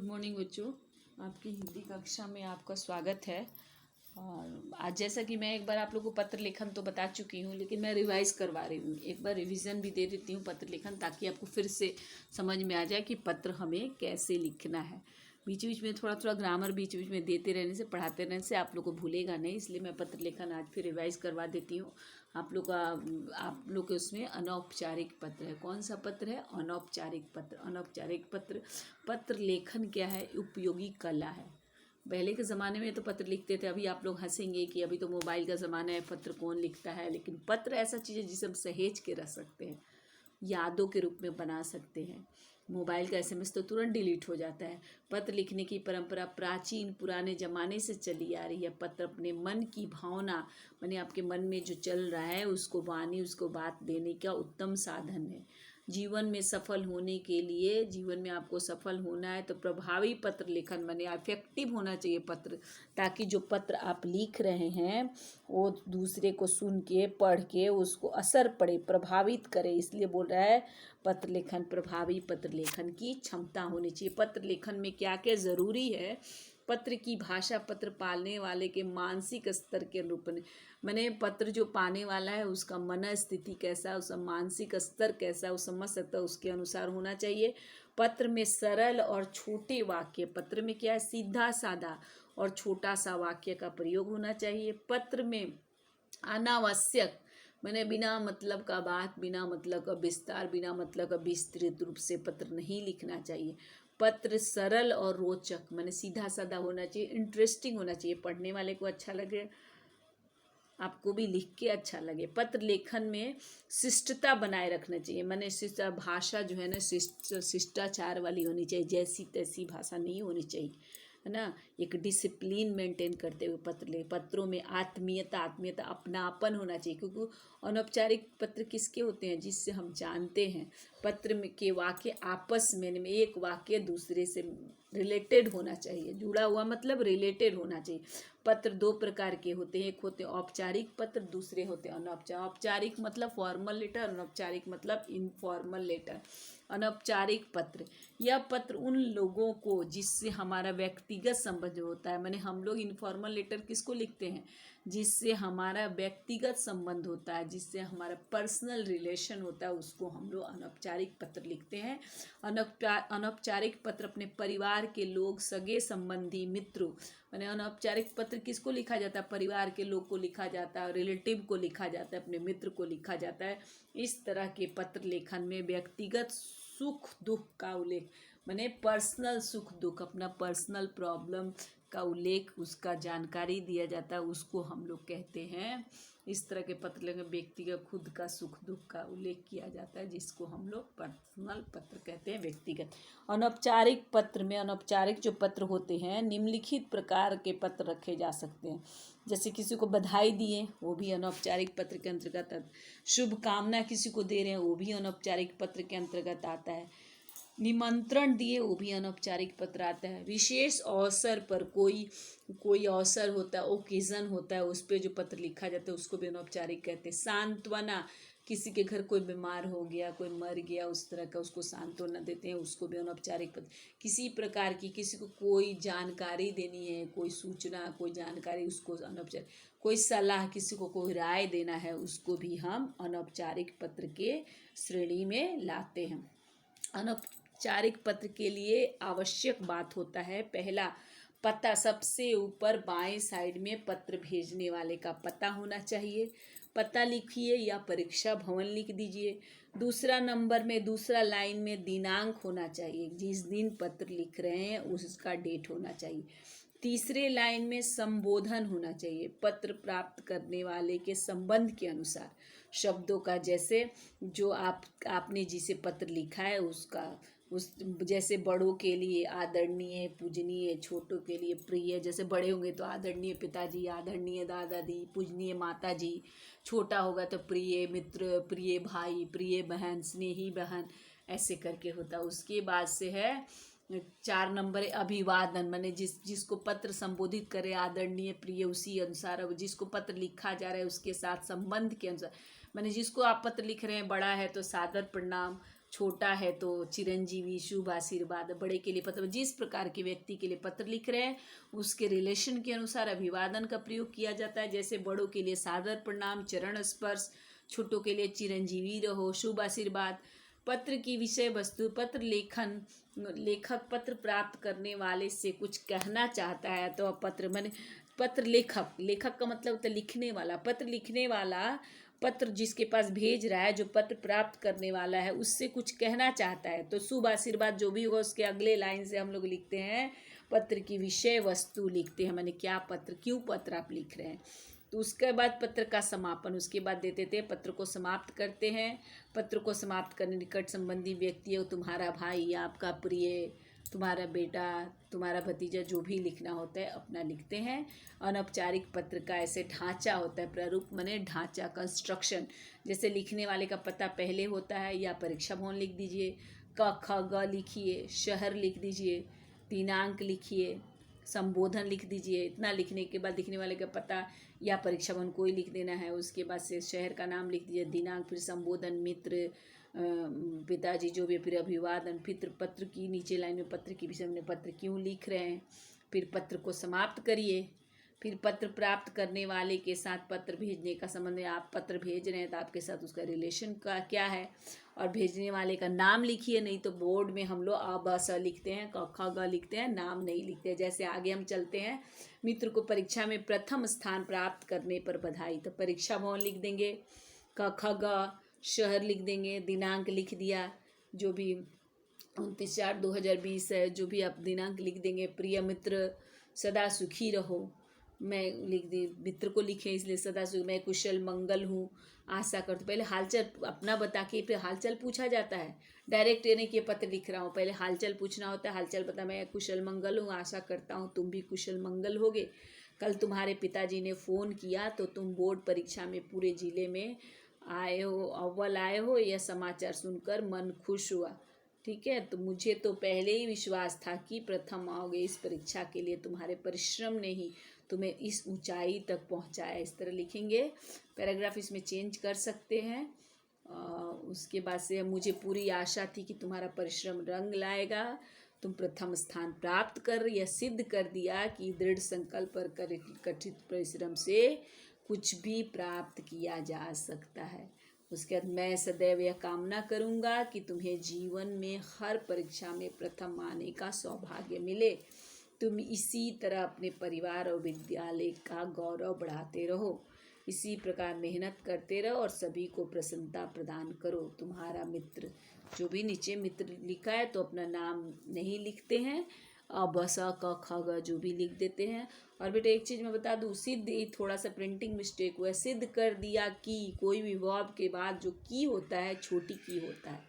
Morning बच्चों, आपकी हिंदी कक्षा में आपका स्वागत है। और आज जैसा कि मैं एक बार आप लोगों को पत्र लेखन तो बता चुकी हूँ, लेकिन मैं रिवाइज करवा रही हूँ। एक बार रिवीजन भी दे देती हूँ पत्र लेखन, ताकि आपको फिर से समझ में आ जाए कि पत्र हमें कैसे लिखना है। बीच बीच में थोड़ा थोड़ा ग्रामर बीच बीच में देते रहने से, पढ़ाते रहने से आप लोग को भूलेगा नहीं, इसलिए मैं पत्र लेखन आज फिर रिवाइज करवा देती हूँ। आप लोग के उसमें अनौपचारिक पत्र है। कौन सा पत्र है? अनौपचारिक पत्र। अनौपचारिक पत्र, पत्र लेखन क्या है? उपयोगी कला है। पहले के ज़माने में तो पत्र लिखते थे। अभी आप लोग हंसेंगे कि अभी तो मोबाइल का ज़माना है, पत्र कौन लिखता है, लेकिन पत्र ऐसा चीज़ है जिसे हम सहेज के रख सकते हैं, यादों के रूप में बना सकते हैं। मोबाइल का एसएमएस तो तुरंत डिलीट हो जाता है। पत्र लिखने की परंपरा प्राचीन पुराने ज़माने से चली आ रही है। पत्र अपने मन की भावना, माने आपके मन में जो चल रहा है उसको वाणी, उसको बात देने का उत्तम साधन है। जीवन में सफल होने के लिए, जीवन में आपको सफल होना है तो प्रभावी पत्र लेखन, माने इफेक्टिव होना चाहिए पत्र, ताकि जो पत्र आप लिख रहे हैं वो दूसरे को सुन के, पढ़ के उसको असर पड़े, प्रभावित करे। इसलिए बोल रहा है पत्र लेखन, प्रभावी पत्र लेखन की क्षमता होनी चाहिए। पत्र लेखन में क्या क्या ज़रूरी है? पत्र की भाषा, पत्र पालने वाले के मानसिक स्तर के रूप में, मैंने पत्र जो पाने वाला है उसका मन स्थिति कैसा है, उसका मानसिक स्तर कैसा है, वो समझ सकता है, उसके अनुसार होना चाहिए। पत्र में सरल और छोटे वाक्य, पत्र में क्या है? सीधा साधा और छोटा सा वाक्य का प्रयोग होना चाहिए। पत्र में अनावश्यक, मैंने बिना मतलब का बात, बिना मतलब का विस्तार, बिना मतलब का विस्तृत रूप से पत्र नहीं लिखना चाहिए। पत्र सरल और रोचक, मैंने सीधा साधा होना चाहिए, इंटरेस्टिंग होना चाहिए, पढ़ने वाले को अच्छा लगे, आपको भी लिख के अच्छा लगे। पत्र लेखन में शिष्टता बनाए रखना चाहिए, मैंने शिष्ट भाषा जो है ना, शिष्टाचार वाली होनी चाहिए, जैसी तैसी भाषा नहीं होनी चाहिए, है ना। एक डिसिप्लिन मेंटेन करते हुए पत्रों में आत्मीयता अपनापन होना चाहिए, क्योंकि अनौपचारिक पत्र किसके होते हैं? जिससे हम जानते हैं। पत्र में के वाक्य आपस में एक वाक्य दूसरे से रिलेटेड होना चाहिए, जुड़ा हुआ मतलब रिलेटेड होना चाहिए। पत्र दो प्रकार के होते हैं, एक होते हैं औपचारिक पत्र, दूसरे होते हैं अनौपचारिक। औपचारिक मतलब फॉर्मल लेटर, अनौपचारिक मतलब इनफॉर्मल लेटर। अनौपचारिक पत्र, यह पत्र उन लोगों को जिससे हमारा व्यक्तिगत संबंध होता है, माने हम लोग इनफॉर्मल लेटर किसको लिखते हैं? जिससे हमारा व्यक्तिगत संबंध होता है, जिससे हमारा पर्सनल रिलेशन होता है, उसको हम लोग अनौपचारिक पत्र लिखते हैं। अनौपचारिक पत्र अपने परिवार के लोग, सगे संबंधी, मित्रों, माने अनौपचारिक पत्र किसको लिखा जाता है? परिवार के लोग को लिखा जाता है, रिलेटिव को लिखा जाता है, अपने मित्र को लिखा जाता है। इस तरह के पत्र लेखन में व्यक्तिगत सुख दुख का उल्लेख, माने पर्सनल सुख दुख, अपना पर्सनल प्रॉब्लम का उल्लेख, उसका जानकारी दिया जाता है, उसको हम लोग कहते हैं। इस तरह के पत्र में व्यक्तिगत खुद का सुख दुख का उल्लेख किया जाता है, जिसको हम लोग पर्सनल पत्र कहते हैं, व्यक्तिगत। अनौपचारिक पत्र में, अनौपचारिक जो पत्र होते हैं, निम्नलिखित प्रकार के पत्र रखे जा सकते हैं। जैसे किसी को बधाई दिए, वो भी अनौपचारिक पत्र के अंतर्गत आता है। शुभकामना किसी को दे रहे हैं, वो भी अनौपचारिक पत्र के अंतर्गत आता है। निमंत्रण दिए, वो भी अनौपचारिक पत्र आता है। विशेष अवसर पर कोई अवसर होता है, ओकेजन होता है, उस पर जो पत्र लिखा जाता है उसको भी अनौपचारिक कहते हैं। सांत्वना, किसी के घर कोई बीमार हो गया, कोई मर गया, उस तरह का उसको सांत्वना देते हैं, उसको भी अनौपचारिक पत्र। किसी प्रकार की किसी को कोई जानकारी देनी है, कोई सूचना, कोई जानकारी, उसको अनौपचारिक। कोई सलाह, किसी को कोई राय देना है, उसको भी हम अनौपचारिक पत्र के श्रेणी में लाते हैं। अनौपचारिक पत्र के लिए आवश्यक बात होता है, पहला, पता, सबसे ऊपर बाएं साइड में पत्र भेजने वाले का पता होना चाहिए। पता लिखिए या परीक्षा भवन लिख दीजिए। दूसरा नंबर में, दूसरा लाइन में दिनांक होना चाहिए, जिस दिन पत्र लिख रहे हैं उसका डेट होना चाहिए। तीसरे लाइन में संबोधन होना चाहिए, पत्र प्राप्त करने वाले के संबंध के अनुसार शब्दों का, जैसे जो आपने जिसे पत्र लिखा है उसका, उस जैसे बड़ों के लिए आदरणीय, पूजनीय, छोटों के लिए प्रिय, जैसे बड़े होंगे तो आदरणीय पिताजी, आदरणीय दादाजी, पूजनीय माताजी, छोटा होगा तो प्रिय मित्र, प्रिय भाई, प्रिय बहन, स्नेही बहन, ऐसे करके होता है। उसके बाद से है 4 नंबर अभिवादन, माने जिसको पत्र संबोधित करे आदरणीय, प्रिय, उसी अनुसार, अब जिसको पत्र लिखा जा रहा है उसके साथ संबंध के अनुसार, माने जिसको आप पत्र लिख रहे हैं बड़ा है तो सादर प्रणाम, छोटा है तो चिरंजीवी, शुभ आशीर्वाद, बड़े के लिए पत्र, जिस प्रकार के व्यक्ति के लिए पत्र लिख रहे हैं उसके रिलेशन के अनुसार अभिवादन का प्रयोग किया जाता है। जैसे बड़ों के लिए सादर प्रणाम, चरण स्पर्श, छोटों के लिए चिरंजीवी रहो, शुभ आशीर्वाद। पत्र की विषय वस्तु, पत्र लेखन, लेखक पत्र प्राप्त करने वाले से कुछ कहना चाहता है तो पत्र माने पत्र लेखक, लेखक का मतलब होता है लिखने वाला। पत्र लिखने वाला पत्र जिसके पास भेज रहा है, जो पत्र प्राप्त करने वाला है, उससे कुछ कहना चाहता है तो शुभ आशीर्वाद जो भी होगा उसके अगले लाइन से हम लोग लिखते हैं पत्र की विषय वस्तु लिखते हैं, माने क्या पत्र, क्यों पत्र आप लिख रहे हैं। तो उसके बाद पत्र का समापन, उसके बाद देते थे पत्र को समाप्त करते हैं। पत्र को समाप्त करने निकट संबंधी व्यक्ति है, तुम्हारा भाई, आपका प्रिय, तुम्हारा बेटा, तुम्हारा भतीजा, जो भी लिखना होता है अपना लिखते हैं। अनौपचारिक पत्र का ऐसे ढांचा होता है, प्रारूप माने ढांचा, कंस्ट्रक्शन। जैसे लिखने वाले का पता पहले होता है, या परीक्षा भवन लिख दीजिए, क ख ग लिखिए, शहर लिख दीजिए, दिनांक लिखिए, संबोधन लिख दीजिए। इतना लिखने के बाद लिखने वाले का पता या परीक्षा भवन कोई लिख देना है, उसके बाद से शहर का नाम लिख दीजिए, दिनांक, फिर संबोधन, मित्र, पिताजी जो भी, फिर अभिवादन, फिर पत्र की नीचे लाइन में पत्र की विषय में पत्र क्यों लिख रहे हैं, फिर पत्र को समाप्त करिए। फिर पत्र प्राप्त करने वाले के साथ पत्र भेजने का संबंध है, आप पत्र भेज रहे हैं तो आपके साथ उसका रिलेशन का क्या है, और भेजने वाले का नाम लिखिए। नहीं तो बोर्ड में हम लोग अ ब स लिखते हैं, क ख ग लिखते हैं, नाम नहीं लिखते हैं। जैसे आगे हम चलते हैं, मित्र को परीक्षा में प्रथम स्थान प्राप्त करने पर बधाई, तो परीक्षा भवन लिख देंगे, क ख ग, शहर लिख देंगे, दिनांक लिख दिया, जो भी 29/4/2020 है, जो भी आप दिनांक लिख देंगे। प्रिय मित्र, सदा सुखी रहो, मैं लिख दी, मित्र को लिखे इसलिए सदा सुखी, मैं कुशल मंगल हूँ, आशा करता हूँ। पहले हालचाल अपना बता के फिर हालचाल पूछा जाता है, डायरेक्ट ये नहीं कि पत्र लिख रहा हूँ, पहले हालचाल पूछना होता है। हालचाल बता, मैं कुशल मंगल हूँ, आशा करता हूँ तुम भी कुशल मंगल होगे। कल तुम्हारे पिताजी ने फ़ोन किया तो तुम बोर्ड परीक्षा में पूरे जिले में आए हो, अव्वल आए हो, यह समाचार सुनकर मन खुश हुआ। ठीक है, तो मुझे तो पहले ही विश्वास था कि प्रथम आओगे। इस परीक्षा के लिए तुम्हारे परिश्रम ने ही तुम्हें इस ऊंचाई तक पहुंचाया। इस तरह लिखेंगे। पैराग्राफ इसमें चेंज कर सकते हैं। उसके बाद से मुझे पूरी आशा थी कि तुम्हारा परिश्रम रंग लाएगा, तुम प्रथम स्थान प्राप्त कर या सिद्ध कर दिया कि दृढ़ संकल्प और कठिन परिश्रम से कुछ भी प्राप्त किया जा सकता है। उसके बाद मैं सदैव यह कामना करूँगा कि तुम्हें जीवन में हर परीक्षा में प्रथम आने का सौभाग्य मिले। तुम इसी तरह अपने परिवार और विद्यालय का गौरव बढ़ाते रहो, इसी प्रकार मेहनत करते रहो और सभी को प्रसन्नता प्रदान करो। तुम्हारा मित्र। जो भी नीचे मित्र लिखा है तो अपना नाम नहीं लिखते हैं, ब स क ख ग जो भी लिख देते हैं। और बेटा एक चीज़ मैं बता दूँ, सिद्ध, थोड़ा सा प्रिंटिंग मिस्टेक हुआ है, सिद्ध कर दिया कि, कोई भी वर्ब के बाद जो की होता है छोटी की होता है।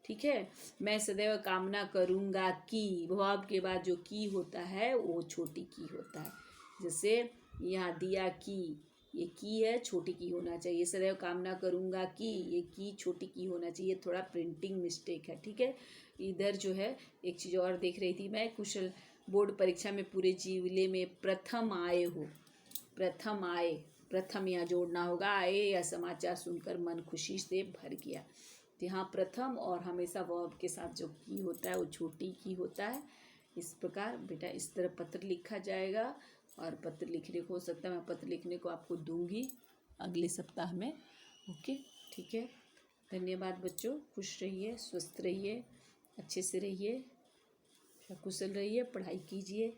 ठीक है, मैं सदैव कामना करूँगा कि, वर्ब के बाद जो की होता है वो छोटी की होता है। जैसे यहाँ दिया कि, ये की है, छोटी की होना चाहिए। सदैव कामना करूँगा कि, ये की छोटी की होना चाहिए, थोड़ा प्रिंटिंग मिस्टेक है। ठीक है, इधर जो है एक चीज़ और देख रही थी मैं, कुशल बोर्ड परीक्षा में पूरे जिले में प्रथम आए हो, प्रथम आए, प्रथम यहाँ जोड़ना होगा, आए या समाचार सुनकर मन खुशी से भर गया। तो यहाँ प्रथम और हमेशा वर्ब के साथ जो की होता है वो छोटी की होता है। इस प्रकार बेटा इस तरह पत्र लिखा जाएगा। और पत्र लिखने को हो सकता है मैं पत्र लिखने को आपको दूंगी अगले सप्ताह में। ओके, ठीक है, धन्यवाद बच्चों। खुश रहिए, स्वस्थ रहिए, अच्छे से रहिए, कुशल रहिए, पढ़ाई कीजिए।